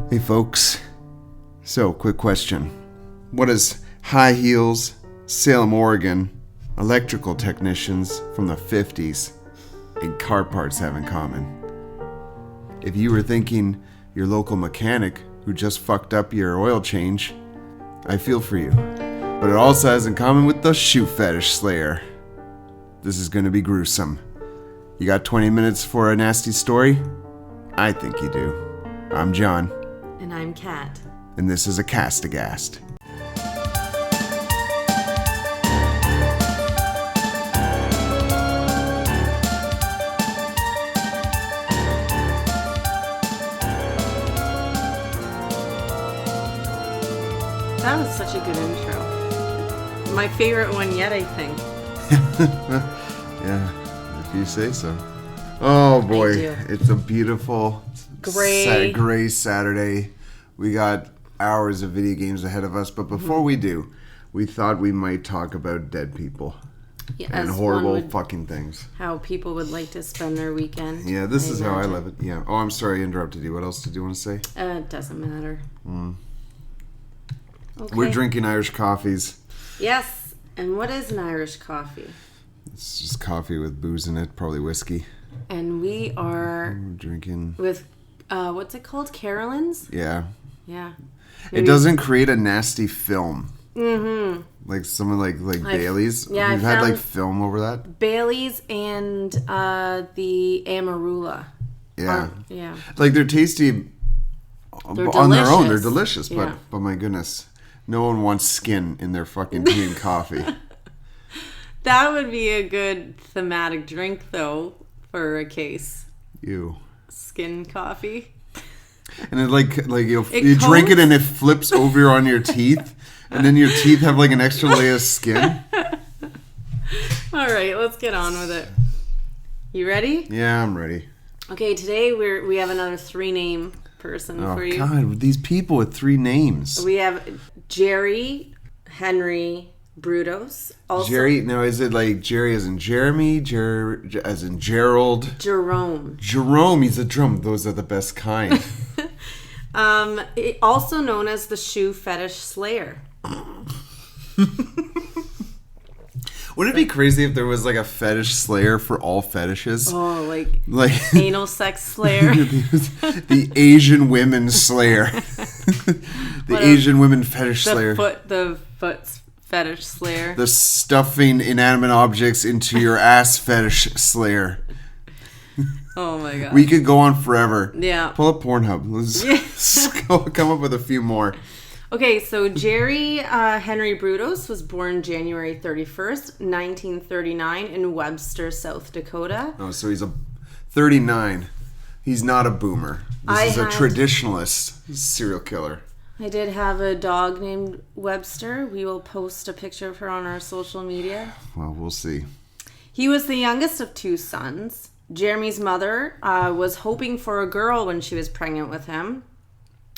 Hey folks, so quick question. What does high heels, Salem, Oregon, electrical technicians from the 50s, and car parts have in common? If you were thinking your local mechanic who just fucked up your oil change, I feel for you. But it also has in common with the Shoe Fetish Slayer. This is gonna be gruesome. You got 20 minutes for a nasty story? I think you do. I'm John. And I'm Kat. And this is a Cast-A-Gast. That was such a good intro. My favorite one yet, I think. Yeah, if you say so. Oh boy, it's a beautiful gray Saturday. We got hours of video games ahead of us, but before we do, we thought we might talk about dead people and horrible fucking things. How people would like to spend their weekend. Yeah, this is how I live it. Yeah. Oh, I'm sorry I interrupted you. What else did you want to say? It doesn't matter. Okay. We're drinking Irish coffees. Yes, and what is an Irish coffee? It's just coffee with booze in it, probably whiskey. And we are drinking with, what's it called? Carolyn's? Yeah. Yeah. Maybe. It doesn't create a nasty film. Mm-hmm. Like someone like Bailey's. Yeah, You've had like film over that? Bailey's and the Amarula. Yeah. Yeah. Like they're tasty on their own. They're delicious. Yeah. But my goodness, no one wants skin in their fucking tea and coffee. That would be a good thematic drink, though, for a case. Ew. Skin coffee. And it you drink it and it flips over on your teeth, and then your teeth have like an extra layer of skin. All right, let's get on with it. You ready? Yeah, I'm ready. Okay, today we have another 3-name person for you. Oh God, these people with 3 names. We have Jerry, Henry, Brutos. Also, Jerry, now is it like Jerry as in Jeremy, as in Gerald? Jerome, he's a drum. Those are the best kind. Also known as the Shoe Fetish Slayer. Wouldn't it be crazy if there was like a fetish slayer for all fetishes? Oh, like anal sex slayer. The Asian women slayer. Asian women fetish slayer. The foot fetish slayer. The stuffing inanimate objects into your ass fetish slayer. Oh my god. We could go on forever. Yeah. Pull up Pornhub. Let's come up with a few more. Okay, so Jerry Henry Brutos was born January 31st, 1939 in Webster, South Dakota. Oh, so he's a 39. He's not a boomer. This is a traditionalist serial killer. I did have a dog named Webster. We will post a picture of her on our social media. Well, we'll see. He was the youngest of 2 sons. Jeremy's mother was hoping for a girl when she was pregnant with him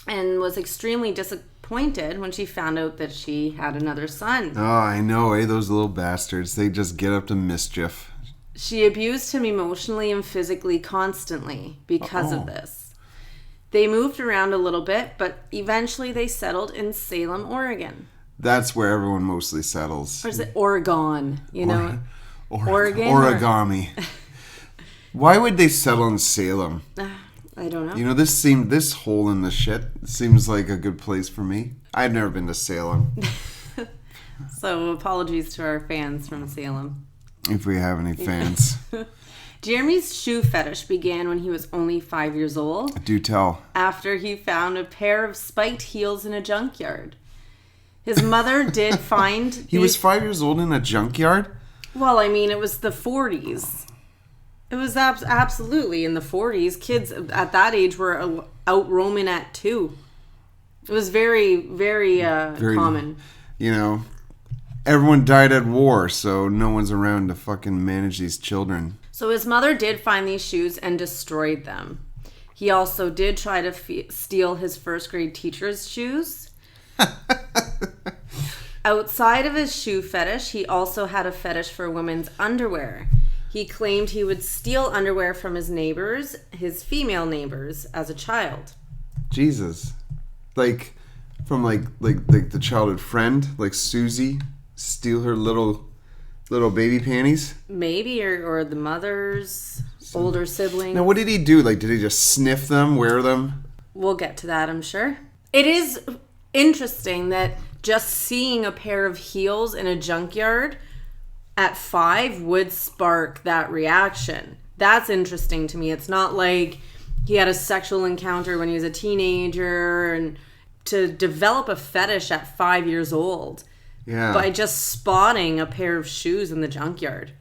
and was extremely disappointed when she found out that she had another son. Oh, I know, those little bastards. They just get up to mischief. She abused him emotionally and physically constantly because of this. They moved around a little bit, but eventually they settled in Salem, Oregon. That's where everyone mostly settles. Or is it Oregon? You know? Oregon? Origami. Why would they settle in Salem? I don't know. You know, this hole in the shit seems like a good place for me. I've never been to Salem. So apologies to our fans from Salem. If we have any fans. Jeremy's shoe fetish began when he was only 5 years old. Do tell. After he found a pair of spiked heels in a junkyard. His mother did find... He was 5 years old in a junkyard? Well, I mean, it was the 40s. It was absolutely in the 40s. Kids at that age were out roaming at 2. It was very, very common. You know, everyone died at war, so no one's around to fucking manage these children. So his mother did find these shoes and destroyed them. He also did try to steal his first grade teacher's shoes. Outside of his shoe fetish, he also had a fetish for women's underwear. He claimed he would steal underwear from his neighbors, his female neighbors, as a child. Jesus. like from like the childhood friend, like Susie, steal her little baby panties? Maybe, or the mother's older siblings. Now, what did he do? Like, did he just sniff them, wear them? We'll get to that, I'm sure. It is interesting that just seeing a pair of heels in a junkyard at 5 would spark that reaction. That's interesting to me. It's not like he had a sexual encounter when he was a teenager, and to develop a fetish at 5 years old by just spotting a pair of shoes in the junkyard.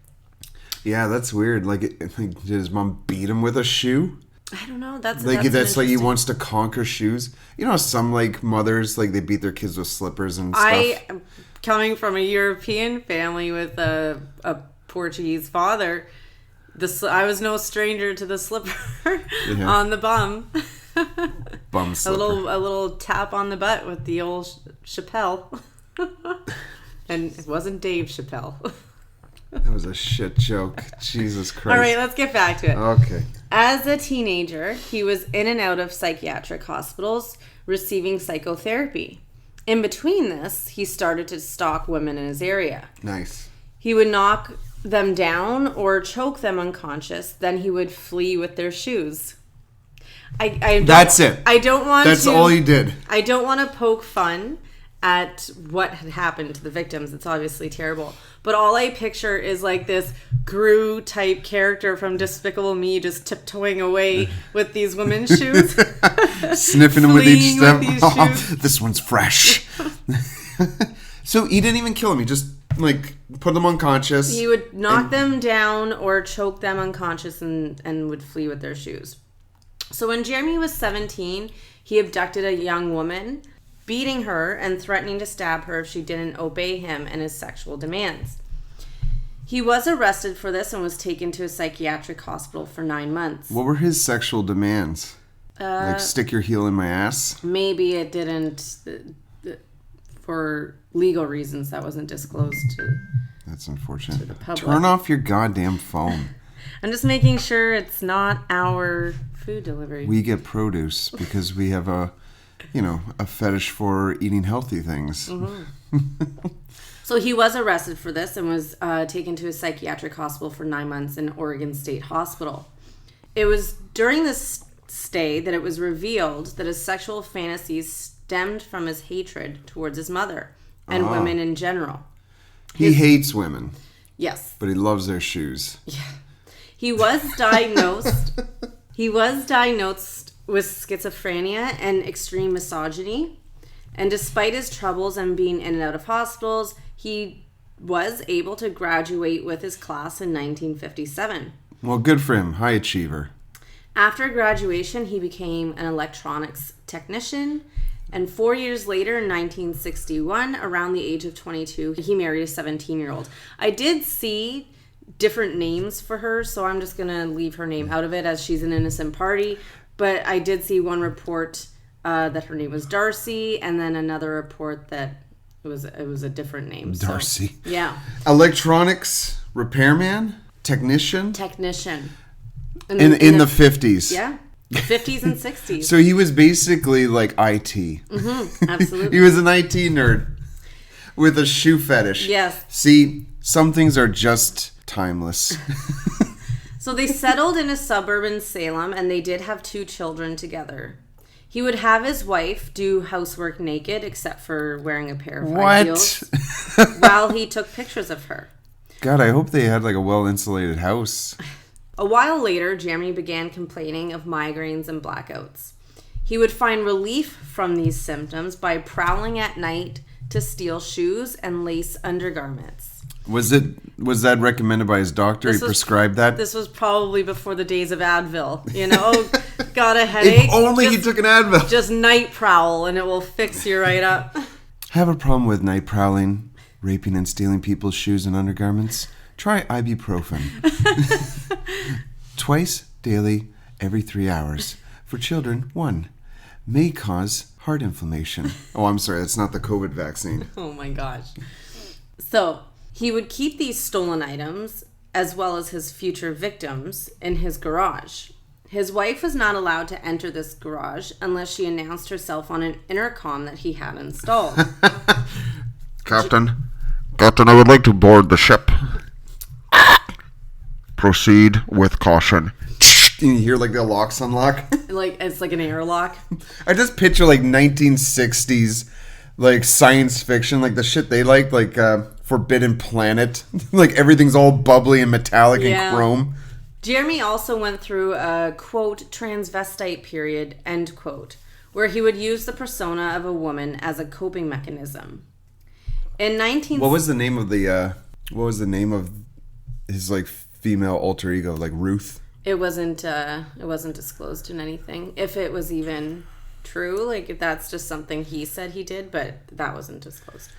Yeah, that's weird. Like, did his mom beat him with a shoe? I don't know. That's like he wants to conquer shoes. You know, some like mothers, like they beat their kids with slippers and stuff. Coming from a European family with a Portuguese father, I was no stranger to the slipper on the bum. Bum slipper. A little tap on the butt with the old Chappelle. And it wasn't Dave Chappelle. That was a shit joke. Jesus Christ. All right, let's get back to it. Okay. As a teenager, he was in and out of psychiatric hospitals receiving psychotherapy. In between this, he started to stalk women in his area. Nice. He would knock them down or choke them unconscious. Then he would flee with their shoes. That's it. I don't want That's all he did. I don't want to poke fun at what had happened to the victims. It's obviously terrible. But all I picture is like this Gru type character from Despicable Me just tiptoeing away with these women's shoes. Sniffing them with each step. This one's fresh. So he didn't even kill him. He just like put them unconscious. He would knock them down or choke them unconscious and would flee with their shoes. So when Jeremy was 17, he abducted a young woman, beating her and threatening to stab her if she didn't obey him and his sexual demands. He was arrested for this and was taken to a psychiatric hospital for 9 months. What were his sexual demands? Like stick your heel in my ass? Maybe it didn't, for legal reasons, that wasn't disclosed to. That's unfortunate. To the public. Turn off your goddamn phone. I'm just making sure it's not our food delivery. We get produce because we have a fetish for eating healthy things. Mm-hmm. So he was arrested for this and was taken to a psychiatric hospital for 9 months in Oregon State Hospital. It was during this stay that it was revealed that his sexual fantasies stemmed from his hatred towards his mother and women in general. He hates women. Yes. But he loves their shoes. Yeah. He was diagnosed. With schizophrenia and extreme misogyny. And despite his troubles and being in and out of hospitals, he was able to graduate with his class in 1957. Well, good for him. High achiever. After graduation, he became an electronics technician. And 4 years later, in 1961, around the age of 22, he married a 17-year-old. I did see different names for her, so I'm just going to leave her name out of it as she's an innocent party. But I did see one report that her name was Darcy, and then another report that it was a different name. Darcy. So, yeah. Electronics repairman? Technician? In the 50s. Yeah. 50s and 60s. So he was basically like IT. Mm-hmm, absolutely. He was an IT nerd with a shoe fetish. Yes. See, some things are just timeless. So they settled in a suburb in Salem, and they did have 2 children together. He would have his wife do housework naked, except for wearing a pair of high heels, while he took pictures of her. God, I hope they had like a well-insulated house. A while later, Jeremy began complaining of migraines and blackouts. He would find relief from these symptoms by prowling at night to steal shoes and lace undergarments. Was that recommended by his doctor? He prescribed that? This was probably before the days of Advil. Got a headache? If only he took an Advil. Just night prowl and it will fix you right up. Have a problem with night prowling, raping and stealing people's shoes and undergarments? Try ibuprofen. Twice daily, every 3 hours. For children, 1. May cause heart inflammation. Oh, I'm sorry. That's not the COVID vaccine. Oh my gosh. So he would keep these stolen items, as well as his future victims, in his garage. His wife was not allowed to enter this garage unless she announced herself on an intercom that he had installed. Captain, I would like to board the ship. Proceed with caution. You hear like the locks unlock? Like it's like an airlock. I just picture like 1960s like science fiction, like the shit they like Forbidden Planet. Like everything's all bubbly and metallic and chrome. Jeremy also went through a, quote, transvestite period, end quote, where he would use the persona of a woman as a coping mechanism. In What was the name of his like female alter ego, like Ruth? It wasn't disclosed in anything. If it was even true, like if that's just something he said he did, but that wasn't disclosed.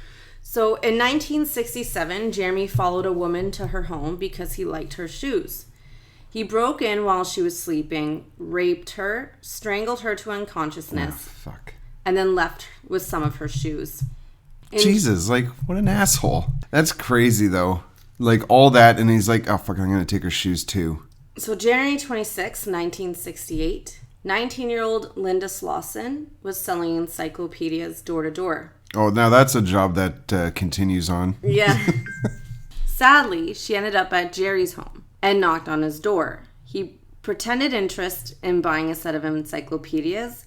So in 1967, Jeremy followed a woman to her home because he liked her shoes. He broke in while she was sleeping, raped her, strangled her to unconsciousness, and then left with some of her shoes. Jesus, like, what an asshole. That's crazy, though. Like, all that, and he's like, oh, fuck, I'm going to take her shoes, too. So January 26, 1968, 19-year-old Linda Slauson was selling encyclopedias door to door. Oh, now that's a job that continues on. Yeah. Sadly, she ended up at Jerry's home and knocked on his door. He pretended interest in buying a set of encyclopedias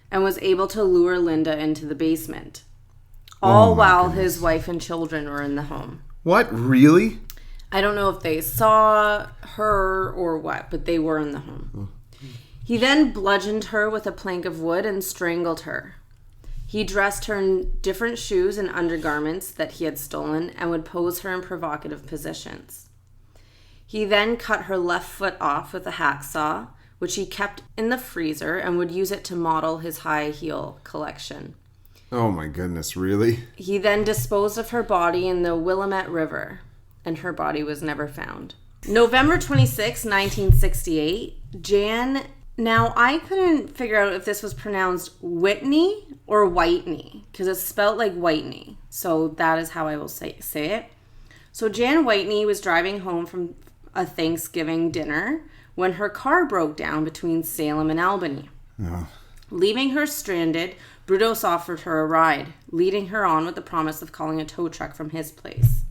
and was able to lure Linda into the basement. All while his wife and children were in the home. What? Really? I don't know if they saw her or what, but they were in the home. He then bludgeoned her with a plank of wood and strangled her. He dressed her in different shoes and undergarments that he had stolen and would pose her in provocative positions. He then cut her left foot off with a hacksaw, which he kept in the freezer and would use it to model his high heel collection. Oh my goodness, really? He then disposed of her body in the Willamette River, and her body was never found. November 26, 1968, Jan... Now, I couldn't figure out if this was pronounced Whitney or Whitney, because it's spelled like Whitney. So that is how I will say it. So Jan Whitney was driving home from a Thanksgiving dinner when her car broke down between Salem and Albany. Oh. Leaving her stranded, Brutos offered her a ride, leading her on with the promise of calling a tow truck from his place.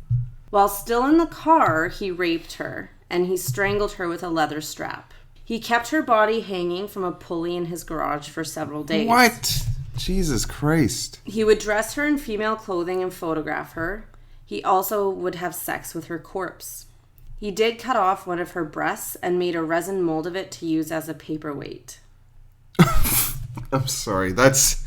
While still in the car, he raped her, and he strangled her with a leather strap. He kept her body hanging from a pulley in his garage for several days. What? Jesus Christ. He would dress her in female clothing and photograph her. He also would have sex with her corpse. He did cut off one of her breasts and made a resin mold of it to use as a paperweight. I'm sorry. That's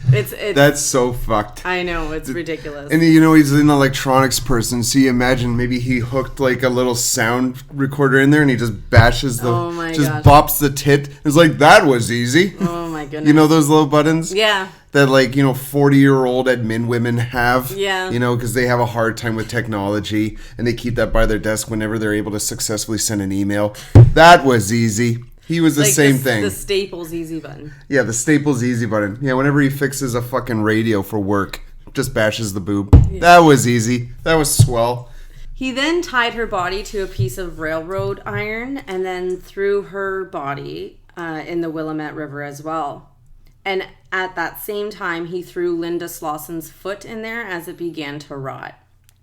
so fucked. I know, it's ridiculous. And you know, he's an electronics person, so you imagine maybe he hooked like a little sound recorder in there and he just bashes bops the tit. It's like, that was easy. Oh my goodness. You know those little buttons? Yeah. That 40-year-old admin women have. Yeah. You know, because they have a hard time with technology and they keep that by their desk whenever they're able to successfully send an email. That was easy. He was the same thing. The Staples easy button. Yeah, the Staples easy button. Yeah, whenever he fixes a fucking radio for work, just bashes the boob. Yeah. That was easy. That was swell. He then tied her body to a piece of railroad iron and then threw her body in the Willamette River as well. And at that same time, he threw Linda Slauson's foot in there as it began to rot.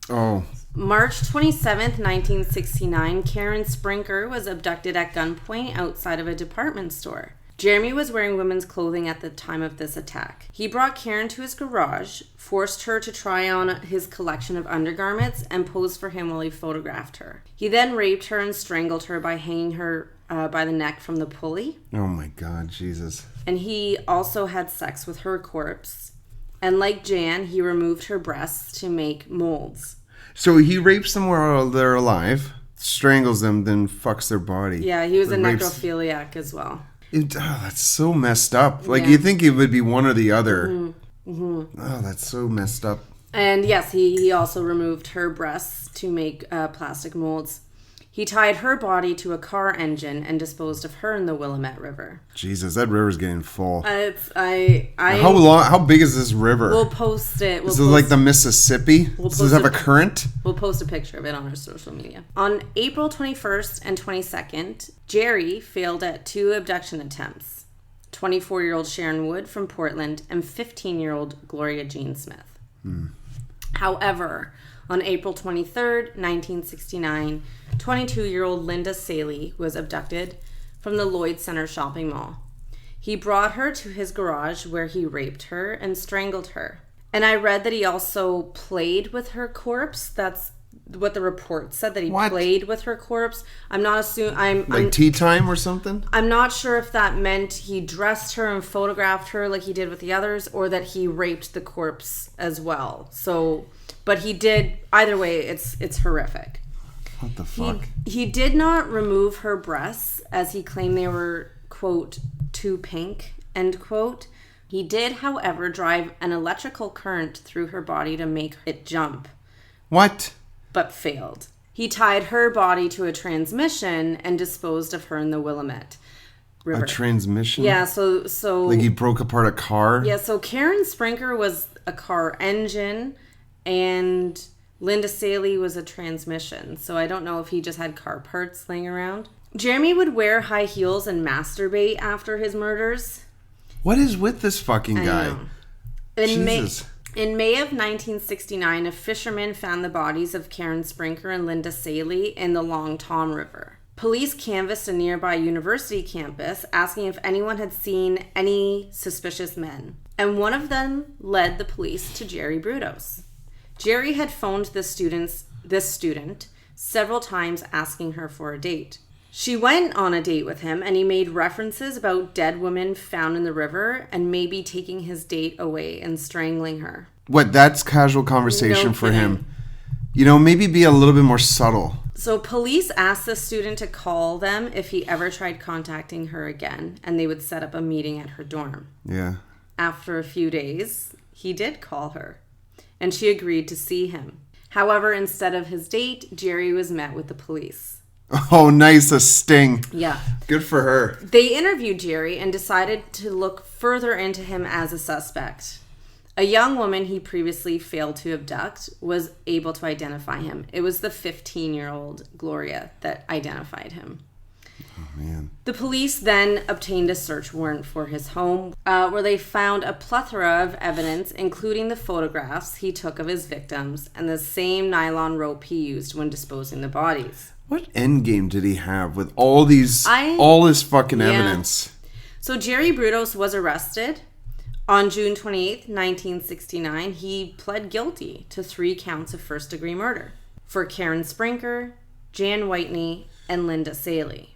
Oh. March 27th, 1969, Karen Sprinker was abducted at gunpoint outside of a department store. Jeremy was wearing women's clothing at the time of this attack. He brought Karen to his garage, forced her to try on his collection of undergarments, and posed for him while he photographed her. He then raped her and strangled her by hanging her by the neck from the pulley. Oh my God, Jesus. And he also had sex with her corpse. And like Jan, he removed her breasts to make molds. So he rapes them while they're alive, strangles them, then fucks their body. Yeah, he was a necrophiliac as well. That's so messed up. Like, you think it would be one or the other. Mm-hmm. Oh, that's so messed up. And yes, he also removed her breasts to make plastic molds. He tied her body to a car engine and disposed of her in the Willamette River. Jesus, that river's getting full. How big is this river? We'll post it. Is it like the Mississippi? Does it have a current? We'll post a picture of it on our social media. On April 21st and 22nd, Jerry failed at 2 abduction attempts. 24-year-old Sharon Wood from Portland and 15-year-old Gloria Jean Smith. However, on April 23rd, 1969, 22-year-old Linda Sayley was abducted from the Lloyd Center shopping mall. He brought her to his garage where he raped her and strangled her. And I read that he also played with her corpse. That's what the report said, that he played with her corpse. I'm not assuming... Like tea time or something? I'm not sure if that meant he dressed her and photographed her like he did with the others, or that he raped the corpse as well. So... But he did, either way, it's horrific. What the fuck? He did not remove her breasts, as he claimed they were, quote, too pink, end quote. He did, however, drive an electrical current through her body to make it jump. What? But failed. He tied her body to a transmission and disposed of her in the Willamette River. A transmission? Yeah, so... Like he broke apart a car? Yeah, so Karen Sprinker was a car engine... And Linda Sayley was a transmission. So I don't know if he just had car parts laying around. Jeremy would wear high heels and masturbate after his murders. What is with this fucking guy? In Jesus. In May of 1969, a fisherman found the bodies of Karen Sprinker and Linda Sayley in the Long Tom River. Police canvassed a nearby university campus, asking if anyone had seen any suspicious men. And one of them led the police to Jerry Brutos. Jerry had phoned this student several times asking her for a date. She went on a date with him, and he made references about dead women found in the river and maybe taking his date away and strangling her. What, that's casual conversation No for kidding. him. You know, maybe be a little bit more subtle. So police asked the student to call them if he ever tried contacting her again, and they would set up a meeting at her dorm. Yeah. After a few days, he did call her, and she agreed to see him. However, instead of his date, Jerry was met with the police. Oh, nice, a sting. Yeah. Good for her. They interviewed Jerry and decided to look further into him as a suspect. A young woman he previously failed to abduct was able to identify him. It was the 15-year-old Gloria that identified him. Oh, man. The police then obtained a search warrant for his home, where they found a plethora of evidence, including the photographs he took of his victims and the same nylon rope he used when disposing the bodies. What end game did he have with all these, all this fucking evidence? So Jerry Brutos was arrested on June 28th, 1969. He pled guilty to 3 counts of first-degree murder for Karen Sprinker, Jan Whitney, and Linda Sayley.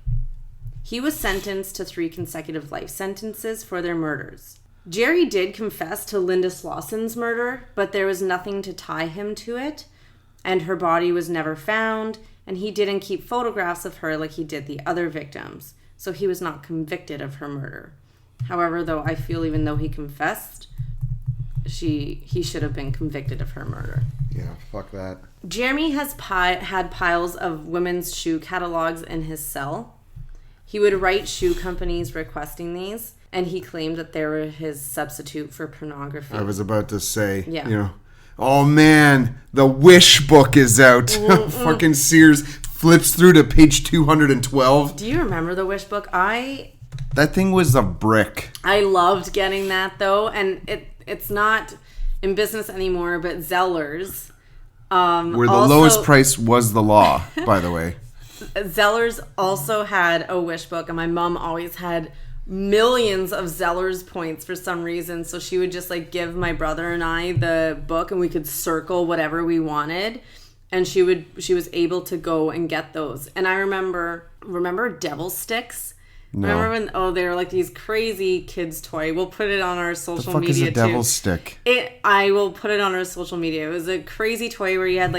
He was sentenced to 3 consecutive life sentences for their murders. Jerry did confess to Linda Slauson's murder, but there was nothing to tie him to it, and her body was never found, and he didn't keep photographs of her like he did the other victims, so he was not convicted of her murder. However, though, I feel even though he confessed, he should have been convicted of her murder. Yeah, fuck that. Jeremy has had piles of women's shoe catalogs in his cell. He would write shoe companies requesting these, and he claimed that they were his substitute for pornography. I was about to say, Yeah. you know, oh man, the Wish book is out. Fucking Sears flips through to page 212. Do you remember the Wish book? That thing was a brick. I loved getting that, though, and it's not in business anymore, but Zellers. Where the lowest price was the law, by the way. Zellers also had a Wish book, and my mom always had millions of Zellers points for some reason, so she would just like give my brother and I the book, and we could circle whatever we wanted, and she was able to go and get those. And I remember devil sticks. No. Remember when they were like these crazy kids toy. We'll put it on our social The fuck media is a devil's stick? I will put it on our social media. It was a crazy toy where you had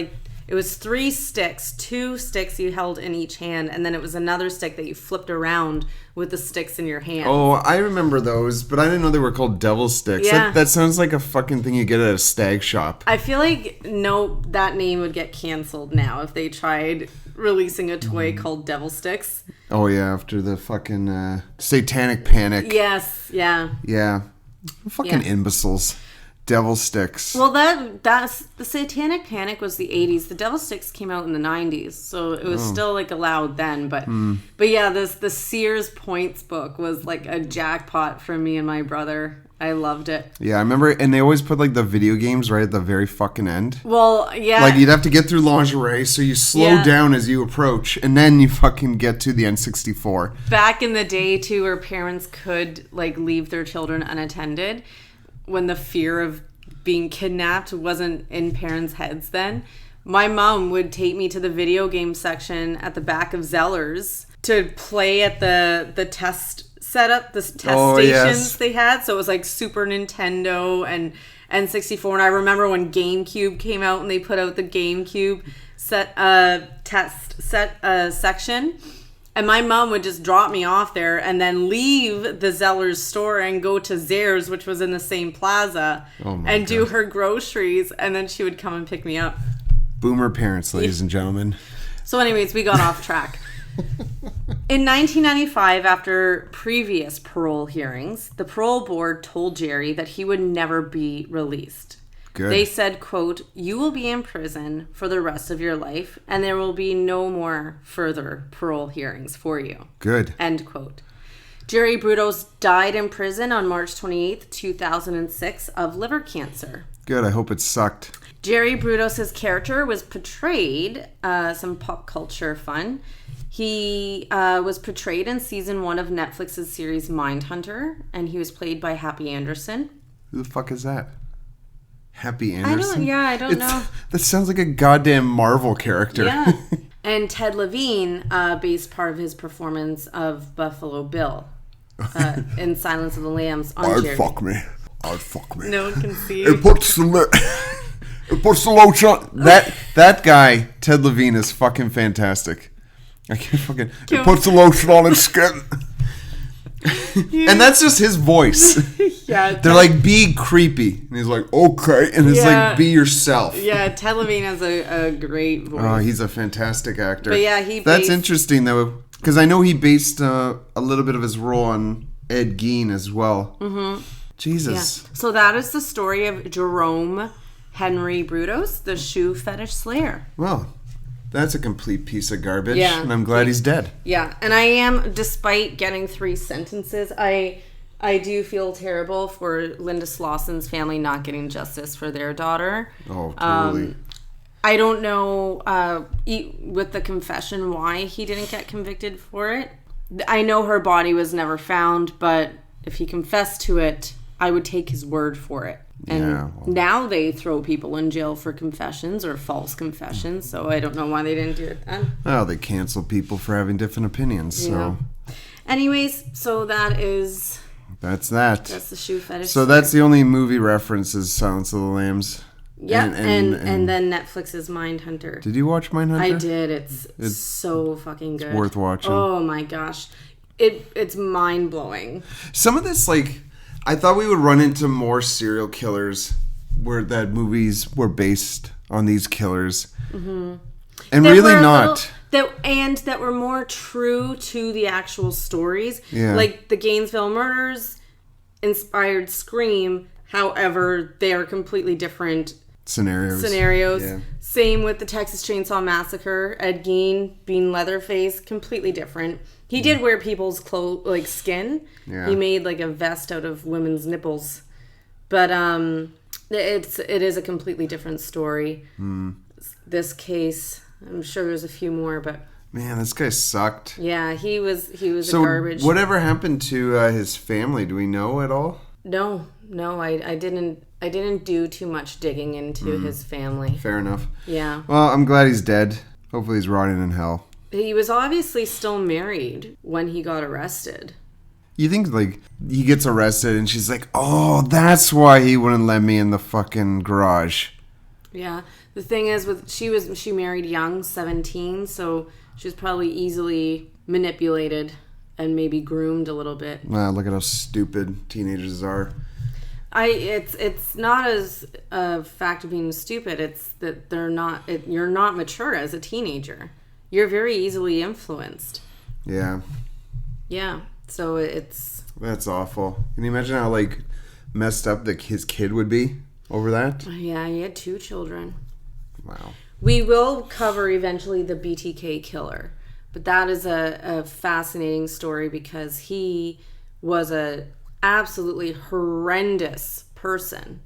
it was 3 sticks, 2 sticks you held in each hand, and then it was another stick that you flipped around with the sticks in your hand. Oh, I remember those, but I didn't know they were called devil sticks. Yeah. That sounds like a fucking thing you get at a stag shop. I feel like that name would get canceled now if they tried releasing a toy called Devil Sticks. Oh, yeah, after the fucking satanic panic. Yes, yeah. Yeah. Fucking imbeciles. Devil Sticks. Well, that's the Satanic Panic was the 80s. The Devil Sticks came out in the 90s, so it was still like allowed then. But yeah, the Sears Points book was like a jackpot for me and my brother. I loved it. Yeah, I remember, and they always put like the video games right at the very fucking end. Well, yeah. Like you'd have to get through lingerie, so you slow down as you approach, and then you fucking get to the N64. Back in the day, too, where parents could like leave their children unattended, when the fear of being kidnapped wasn't in parents' heads then, my mom would take me to the video game section at the back of Zellers to play at the test setup, the test stations they had. So it was like Super Nintendo and N64. And I remember when GameCube came out and they put out the GameCube section. And my mom would just drop me off there and then leave the Zellers store and go to Zehrs, which was in the same plaza, and do her groceries. And then she would come and pick me up. Boomer parents, ladies and gentlemen. So anyways, we got off track. In 1995, after previous parole hearings, the parole board told Jerry that he would never be released. Good. They said, quote, "You will be in prison for the rest of your life, and there will be no more further parole hearings for you." Good. End quote. Jerry Brutos died in prison on March 28th, 2006 of liver cancer. Good. I hope it sucked. Jerry Brutos' character was portrayed, some pop culture fun. He was portrayed in season 1 of Netflix's series Mindhunter, and he was played by Happy Anderson. Who the fuck is that? Happy Anderson? I don't know. That sounds like a goddamn Marvel character. Yeah. And Ted Levine based part of his performance of Buffalo Bill in Silence of the Lambs on Jerry. I'd fuck me. No one can see It you. puts the lotion on. That guy, Ted Levine, is fucking fantastic. I can't fucking... It puts the lotion on its skin. And that's just his voice. Yeah, They're like, be creepy. And he's like, okay. And it's like, be yourself. Yeah, Ted Levine has a great voice. Oh, he's a fantastic actor. But yeah, That's interesting, though, because I know he based a little bit of his role on Ed Gein as well. Mm-hmm. Jesus. Yeah. So that is the story of Jerome Henry Brutos, the Shoe Fetish Slayer. Well, that's a complete piece of garbage. Yeah. And I'm glad he's dead. Yeah, and I am, despite getting 3 sentences, I do feel terrible for Linda Slauson's family not getting justice for their daughter. Oh, totally. I don't know with the confession why he didn't get convicted for it. I know her body was never found, but if he confessed to it, I would take his word for it. And now they throw people in jail for confessions or false confessions, so I don't know why they didn't do it then. Well, they cancel people for having different opinions, so... Anyways, so that's that. That's the Shoe Fetish. So that's the only movie references Silence of the Lambs. Yep, and then Netflix's Mindhunter. Did you watch Mindhunter? I did. It's so fucking good. It's worth watching. Oh my gosh. It's mind-blowing. Some of this, like... I thought we would run into more serial killers where that movies were based on these killers. Mm-hmm. And really not. That were more true to the actual stories. Yeah. Like the Gainesville murders inspired Scream. However, they are completely different scenarios. Yeah. Same with the Texas Chainsaw Massacre. Ed Gein being Leatherface, completely different. He did wear people's clothes, like skin. Yeah. He made like a vest out of women's nipples. But it is a completely different story. This case, I'm sure there's a few more, but man, this guy sucked. Yeah, he was a garbage. So whatever happened to his family? Do we know at all? No, I didn't do too much digging into his family. Fair enough. Yeah. Well, I'm glad he's dead. Hopefully he's rotting in hell. He was obviously still married when he got arrested. You think, like, he gets arrested and she's like, oh, that's why he wouldn't let me in the fucking garage. Yeah. The thing is, she married young, 17, so she was probably easily manipulated and maybe groomed a little bit. Wow, look at how stupid teenagers are. It's not as a fact of being stupid. It's that you're not mature as a teenager. you're very easily influenced. Yeah. Yeah. So it's... That's awful. Can you imagine how, like, messed up his kid would be over that? Yeah, he had 2 children. Wow. We will cover eventually the Btk Killer. But that is a fascinating story because he was a absolutely horrendous person,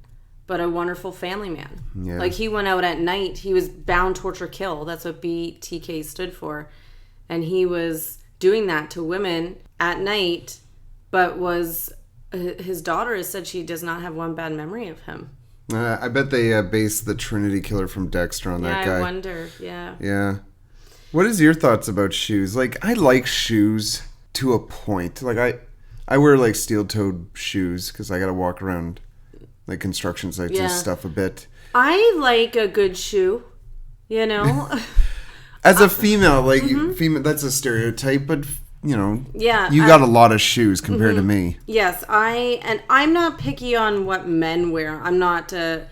but a wonderful family man. Yeah. Like, he went out at night. He was bound, torture, kill. That's what BTK stood for. And he was doing that to women at night, but his daughter has said she does not have one bad memory of him. I bet they based the Trinity Killer from Dexter on that guy. I wonder, yeah. Yeah. What is your thoughts about shoes? Like, I like shoes to a point. Like, I wear, like, steel-toed shoes because I got to walk around, like, construction sites and stuff a bit. I like a good shoe, you know? As a female, like, female, that's a stereotype, but, you know, yeah, you got a lot of shoes compared to me. Yes, I'm not picky on what men wear. I'm not, the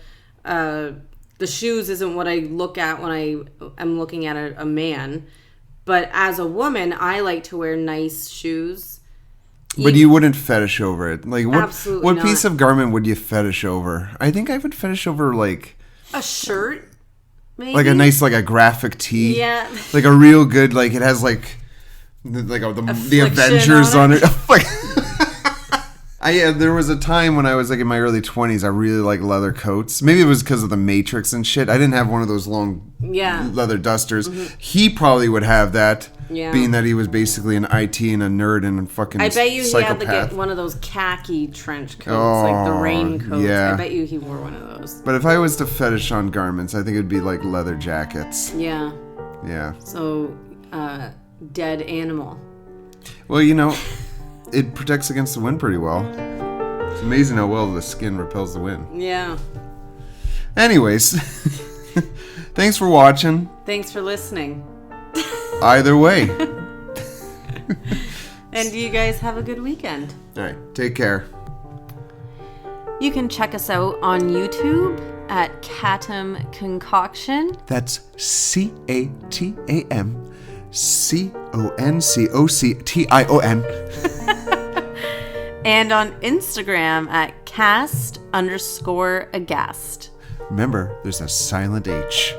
shoes isn't what I look at when I'm looking at a man. But as a woman, I like to wear nice shoes. But you wouldn't fetish over it. Like, Absolutely what not. piece of garment would you fetish over? I think I would fetish over, like... A shirt, maybe? Like a nice, like a graphic tee. Yeah. Like a real good, like it has like the Avengers on it. Like, there was a time when I was like in my early 20s, I really liked leather coats. Maybe it was because of the Matrix and shit. I didn't have one of those long leather dusters. He probably would have that, being that he was basically an IT and a nerd and a fucking I bet you psychopath. he had to get one of those khaki trench coats, like the raincoats. Yeah. I bet you he wore one of those. But if I was to fetish on garments, I think it'd be like leather jackets. Yeah. Yeah. So, dead animal. Well, you know, it protects against the wind pretty well. It's amazing how well the skin repels the wind. Yeah. Anyways, thanks for watching. Thanks for listening. Either way. And you guys have a good weekend. All right, take care. You can check us out on YouTube at Catam Concoction. That's CATAMCONCOCTION. And on Instagram at cast_aghast. Remember, there's a silent H.